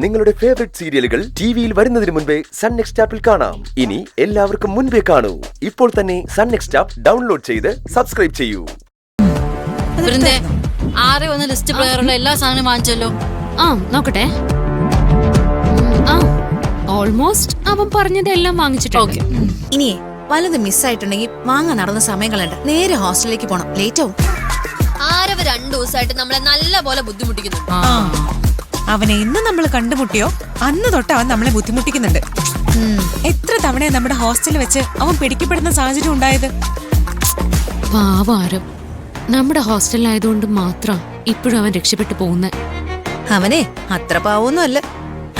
നിങ്ങളുടെ ഫേവറേറ്റ് സീരിയലുകൾ ടിവിയിൽ വരുന്നതിന് മുൻപേ സൺ നെക്സ്റ്റ് ആപ്പിൽ കാണാം. ഇനി എല്ലാവർക്കും മുൻപേ കാണൂ. ഇപ്പോൾ തന്നെ സൺ നെക്സ്റ്റ് ആപ്പ് ഡൗൺലോഡ് ചെയ്ത് സബ്സ്ക്രൈബ് ചെയ്യൂ. ലിസ്റ്റ് പ്രകാരമുള്ള എല്ലാ സാധനവും വാങ്ങിച്ചല്ലോ. നോക്കട്ടെ. ഓൾമോസ്റ്റ് അവൻ പറഞ്ഞതെല്ലാം വാങ്ങിച്ചിട്ടുണ്ട്. ഇനിയേ വലത് മിസ്സായിട്ടുണ്ടെങ്കിൽ വാങ്ങാൻ നടന്ന സമയം കളയണ്ട, നേരെ ഹോസ്റ്റലിലേക്ക് പോണം. ലേറ്റ് ആവും. ആരവ് 2 ദിവസമായിട്ട് നമ്മളെ നല്ല പോലെ ബുദ്ധിമുട്ടിക്കുന്നു. അവനെ ഇന്ന് നമ്മൾ കണ്ടുമുട്ടിയോ അന്ന് തൊട്ട് അവൻ നമ്മളെ ബുദ്ധിമുട്ടിക്കുന്നുണ്ട്. എത്ര തവണ നമ്മുടെ ഹോസ്റ്റലിൽ വെച്ച് അവൻ പിടിക്കപ്പെടുന്ന സാഹചര്യം ഉണ്ടായത്. പാവാരം നമ്മുടെ ഹോസ്റ്റലിലായതുകൊണ്ട് മാത്രം ഇപ്പോഴും അവൻ രക്ഷപ്പെട്ടു പോകുന്നത്. അവനെ അത്ര പാവൊന്നും അല്ല.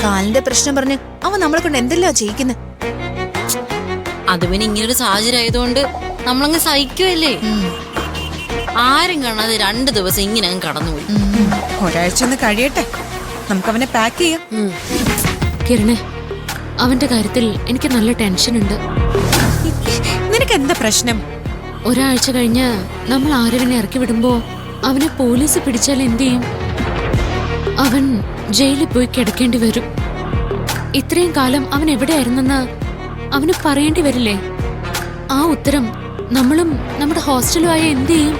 കാലിന്റെ പ്രശ്നം പറഞ്ഞ് അവൻ നമ്മളെ കൊണ്ട് എന്തെല്ലാം ചെയ്യിക്കുന്നത്. അത് പിന്നെ ഇങ്ങനൊരു സാഹചര്യം ആയതുകൊണ്ട് നമ്മളങ്ങ് സഹിക്കുവല്ലേ. ആരും കാണാതെ 2 ദിവസം ഇങ്ങനെ അങ്ങ് കടന്നുപോയി. ഒരാഴ്ച ഒന്ന് കഴിയട്ടെ, നമുക്കവനെ പാക്ക് ചെയ്യാം. കിരണേ, അവന്റെ കാര്യത്തിൽ എനിക്ക് നല്ല ടെൻഷൻ ഉണ്ട്. നിനക്ക് എന്താ പ്രശ്നം? ഒരാഴ്ച കഴിഞ്ഞ് നമ്മൾ ആരവിനെ ഇറക്കി വിടുമ്പോ അവനെ പോലീസ് പിടിച്ചാൽ എന്ത് ചെയ്യും? അവൻ ജയിലിൽ പോയി കിടക്കേണ്ടി വരും. ഇത്രയും കാലം അവൻ എവിടെയായിരുന്നെന്ന് അവന് പറയേണ്ടി വരില്ലേ? ആ ഉത്തരം നമ്മളും നമ്മുടെ ഹോസ്റ്റലുമായ എന്ത് ചെയ്യും?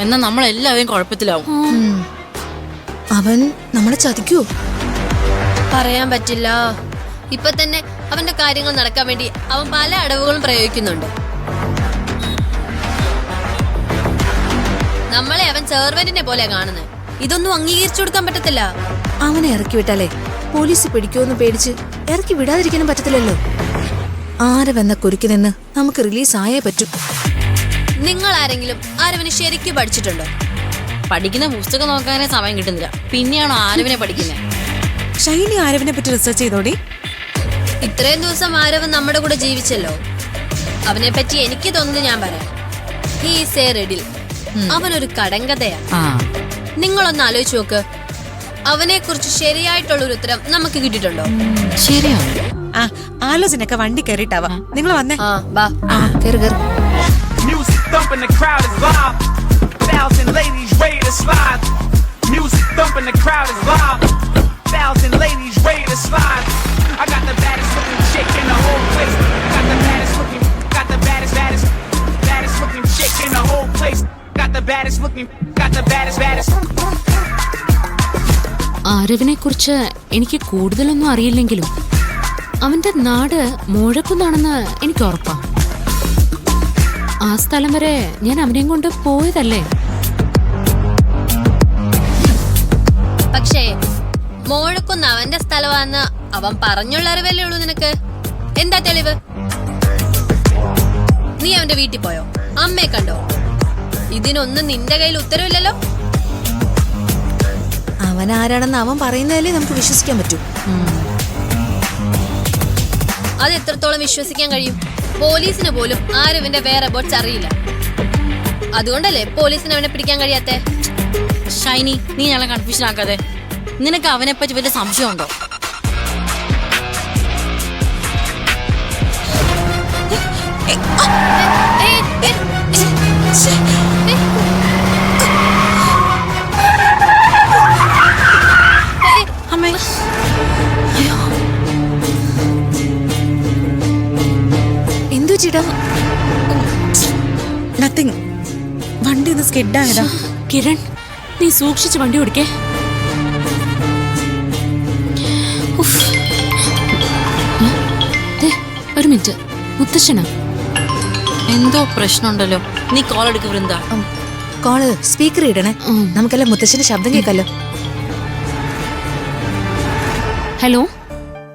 എന്നാ നമ്മളെല്ലാവരും കുഴപ്പത്തിലാവും. അവൻ നമ്മളെ ചതിക്കുവോ? പറയാൻ പറ്റില്ല. ഇപ്പൊ തന്നെ അവന്റെ കാര്യങ്ങൾ നടക്കാൻ വേണ്ടി അവൻ പല അടവുകളും പ്രയോഗിക്കുന്നുണ്ട്. നമ്മളെ അവൻ സെർവന്റിനെ പോലെ കാണുന്നത്. ഇതൊന്നും അംഗീകരിച്ചു കൊടുക്കാൻ പറ്റത്തില്ല. അവനെ ഇറക്കി വിട്ടാലേ പോലീസ് പിടിക്കുമെന്ന് പേടിച്ച് ഇറക്കി വിടാതിരിക്കാനും പറ്റത്തില്ലല്ലോ. ആരവെന്ന കുരുക്കി നിന്ന് നമുക്ക് റിലീസ് ആയേ പറ്റൂ. നിങ്ങൾ ആരെങ്കിലും ആരവനെ ശരിക്കും പഠിച്ചിട്ടുണ്ടോ? പഠിക്കുന്ന പുസ്തകം നോക്കാനേ സമയം കിട്ടുന്നില്ല, പിന്നെയാണോ ആരവിനെ പഠിക്കുന്നത്? ഷൈനി ആരവിനെ പറ്റി റിസർച്ച് ചെയ്തോടി. ഇത്രയും ദിവസം ആരവൻ നമ്മുടെ കൂടെ ജീവിച്ചല്ലോ. അവനെ പറ്റി എനിക്ക് തോന്നുന്നത് ഞാൻ പറയാം. He's a riddle. അവനൊരു കടങ്കഥയാ. നിങ്ങളൊന്ന് ആലോചിച്ച് നോക്ക്. അവനെ കുറിച്ച് ശരിയായിട്ടുള്ള ഒരു ഉത്തരം നമുക്ക് കിട്ടിയിട്ടുണ്ടോ? ശരിയാണ്. ആലോചനയൊക്കെ വണ്ടി കയറിയിട്ടാവാ. നിങ്ങൾ വന്നേ. കേറ് കേറ്. Music thumping, the crowd is live. 1,000 ladies ready to slide. Music thumping, the crowd is live. 1,000 ladies ready to slide. I got the baddest looking chick in the whole place. Got the baddest looking chick in the whole place. Got the baddest. ആരവിനെ കുറിച്ച് എനിക്ക് കൂടുതലൊന്നും അറിയില്ലെങ്കിലും അവന്റെ നാട് മോഴക്കുന്നാണെന്ന് എനിക്ക് ഉറപ്പാ. ആ സ്ഥലം വരെ ഞാൻ അവനെയും കൊണ്ട് പോയതല്ലേ. പക്ഷേ മോഴക്കുന്ന് അവന്റെ സ്ഥലമാണെന്ന് അവൻ പറഞ്ഞുള്ള അറിവല്ലേ ഉള്ളൂ നിനക്ക്. എന്താ തെളിവ്? നീ അവന്റെ വീട്ടിൽ പോയോ? അമ്മയെ കണ്ടോ? ഇതിനൊന്നും നിന്റെ കയ്യിൽ ഉത്തരവില്ലല്ലോ. അവൻ ആരാണെന്ന് അവൻ പറയുന്നതല്ലേ നമുക്ക് വിശ്വസിക്കാൻ പറ്റൂ. അത് എത്രത്തോളം വിശ്വസിക്കാൻ കഴിയും? പോലീസിന് പോലും ആരവിന്റെ വേറെ ബോട്ട്സ് അറിയില്ല. അതുകൊണ്ടല്ലേ പോലീസിന് അവനെ പിടിക്കാൻ കഴിയാത്തെ. ഷൈനി, നീ ഞങ്ങളെ കൺഫ്യൂഷൻ ആക്കാതെ. നിനക്ക് അവനെ പറ്റി വലിയ സംശയമുണ്ടോ? എന്തു ചേട്ടാ? നത്തിങ്. വണ്ടി ഒന്ന് സ്കിഡായതാ. കിരൺ, നീ സൂക്ഷിച്ച് വണ്ടി ഓടിക്കേ. ഒരു മിനിറ്റ്, മുത്തശ്ശനാ. എന്തോ പ്രശ്നമുണ്ടല്ലോ. നീ കോൾ എടുക്ക വൃന്ദ. കോള് സ്പീക്കർ ഇടണേ, നമുക്കെല്ലാം മുത്തശ്ശന്റെ ശബ്ദം കേൾക്കാലോ. ഹലോ.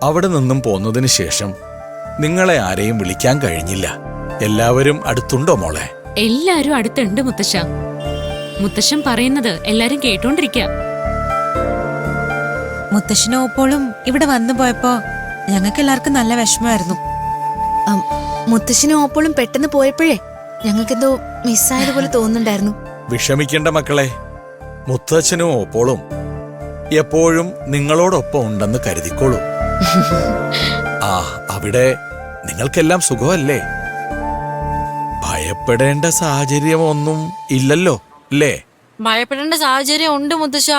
അവിടെ നിന്നും പോന്നതിന് ശേഷം നിങ്ങളെ ആരെയും വിളിക്കാൻ കഴിഞ്ഞില്ല. എല്ലാവരും അടുത്തുണ്ടോ മോളെ? എല്ലാരും അടുത്തുണ്ട് മുത്തശ്ശ. മുത്തശ്ശൻ പറയുന്നത് എല്ലാരും കേട്ടോണ്ടിരിക്ക. മുത്തശ്ശനും ഓപ്പോളും ഇവിടെ വന്നു പോയപ്പോ ഞങ്ങൾക്ക് എല്ലാവർക്കും നല്ല വിഷമമായിരുന്നു. മുത്തശ്ശനും ഓപ്പോളും പെട്ടെന്ന് പോയപ്പോഴേ ഞങ്ങൾക്കെന്തോ മിസ്സായതുപോലെ തോന്നുന്നുണ്ടായിരുന്നു. വിഷമിക്കേണ്ട മക്കളെ, മുത്തച്ഛനും ഓപ്പോളും എപ്പോഴും നിങ്ങളോടൊപ്പം ഉണ്ടെന്ന് കരുതിക്കോളൂ. അവിടെ നിങ്ങൾക്കെല്ലാം സുഖമല്ലേ? ഭയപ്പെടേണ്ട സാഹചര്യമൊന്നും ഇല്ലല്ലോ അല്ലേ? ഭയപ്പെടേണ്ട സാഹചര്യം ഉണ്ട് മുത്തശ്ശ.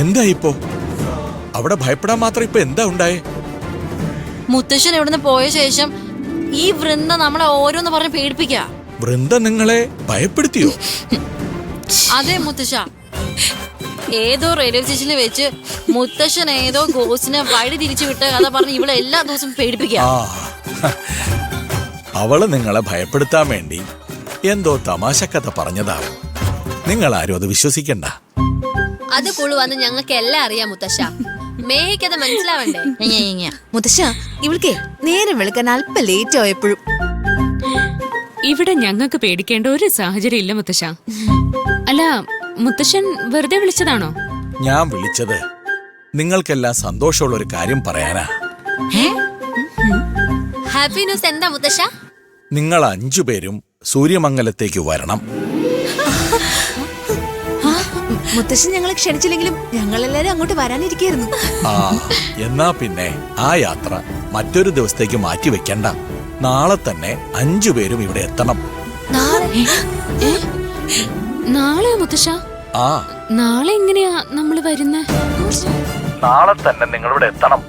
എന്താ ഇപ്പോ അവിടെ ഭയപ്പെടാൻ മാത്രം ഇപ്പൊ എന്താ ഉണ്ടായേ? മുത്തശ്ശൻ ഇവിടുന്ന് പോയ ശേഷം ഈ വൃന്ദ നമ്മളെ ഓരോന്ന് പറഞ്ഞ് പേടിപ്പിക്കാ. വൃന്ദ നിങ്ങളെ ഭയപ്പെടുത്തിയോ? അതെ മുത്തശ്ശ, ഏതോ റെയിൽവേ സ്റ്റേഷനിൽ വെച്ച് മുത്തശ്ശൻ ഏതോ ഗോസിനെ വഴി തിരിച്ചു വിട്ട കഥ പറഞ്ഞ് ഇവിടെ എല്ലാ ദിവസവും പേടിപ്പിക്കാ. അവള് നിങ്ങളെ ഭയപ്പെടുത്താൻ വേണ്ടി എന്തോ തമാശ കഥ പറഞ്ഞതാവും. നിങ്ങൾ ആരും അത് വിശ്വസിക്കണ്ട. അത് കുളുവന്ന് ഞങ്ങൾക്ക് എല്ലാം അറിയാം മുത്തശ്ശ. മേഹിക്കത് മനസ്സിലാവണ്ടേ? മുത്തശ്ശ, ഇവൾക്കേ നേരം വെളുക്കാൻ അല്പം ലേറ്റ് ആയപ്പോഴും. ഇവിടെ ഞങ്ങൾക്ക് പേടിക്കേണ്ട ഒരു സാഹചര്യം ഇല്ല മുത്തശ്ശ. അല്ല, മുത്തശ്ശൻ വെറുതെ വിളിച്ചതാണോ? ഞാൻ വിളിച്ചത് നിങ്ങൾക്കെല്ലാം സന്തോഷമുള്ള ഒരു കാര്യം പറയാനാ. ഹാപ്പി ന്യൂസ് എന്താ മുത്തശ്ശ? നിങ്ങൾ 5 പേരും സൂര്യമംഗലത്തേക്ക് വരണം. മുത്തശ്ശൻ ഞങ്ങളെ ക്ഷണിച്ചില്ലെങ്കിലും ഞങ്ങളെല്ലാരും അങ്ങോട്ട് വരാനിരിക്കായിരുന്നു. എന്നാ പിന്നെ ആ യാത്ര മറ്റൊരു ദിവസത്തേക്ക് മാറ്റി വെക്കണ്ട. നാളെ തന്നെ 5 പേരും ഇവിടെ എത്തണം. നാളെയോ മുത്തശ്ശ? നാളെ എങ്ങനെയാ നമ്മള് വരുന്നേ? നാളെ തന്നെ നിങ്ങളിവിടെ എത്തണം.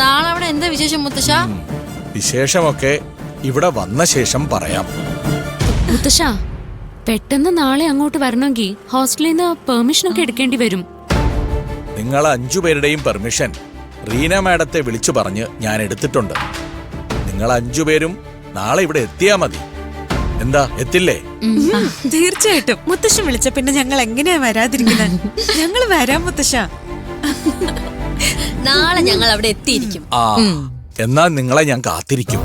നാളെ അവിടെ എന്താ വിശേഷം മുത്തശ്ശ? വിശേഷമൊക്കെ ഇവിടെ വന്ന ശേഷം പറയാം. മുത്തശ്ശ, പെട്ടെന്ന് നാളെ അങ്ങോട്ട് വരണമെങ്കിൽ ഹോസ്റ്റലിൽ നിന്ന് പെർമിഷനൊക്കെ എടുക്കേണ്ടി വരും. നിങ്ങൾ 5 പേരുടെയും പെർമിഷൻ റീന മാഡത്തെ വിളിച്ചു പറഞ്ഞ് ഞാൻ എടുത്തിട്ടുണ്ട്. നിങ്ങൾ 5 പേരും നാളെ ഇവിടെ എത്തിയാ മതി. എന്താ, എത്തില്ലേ? തീർച്ചയായിട്ടും. മുത്തശ്ശൻ വിളിച്ച പിന്നെ ഞങ്ങൾ എങ്ങനെയാ വരാതിരിക്കുന്നത്? ഞങ്ങൾ വരാം മുത്തശ്ശ. നാളെ ഞങ്ങൾ അവിടെ എത്തിയിരിക്കും. എന്നാ നിങ്ങളെ ഞാൻ കാത്തിരിക്കും.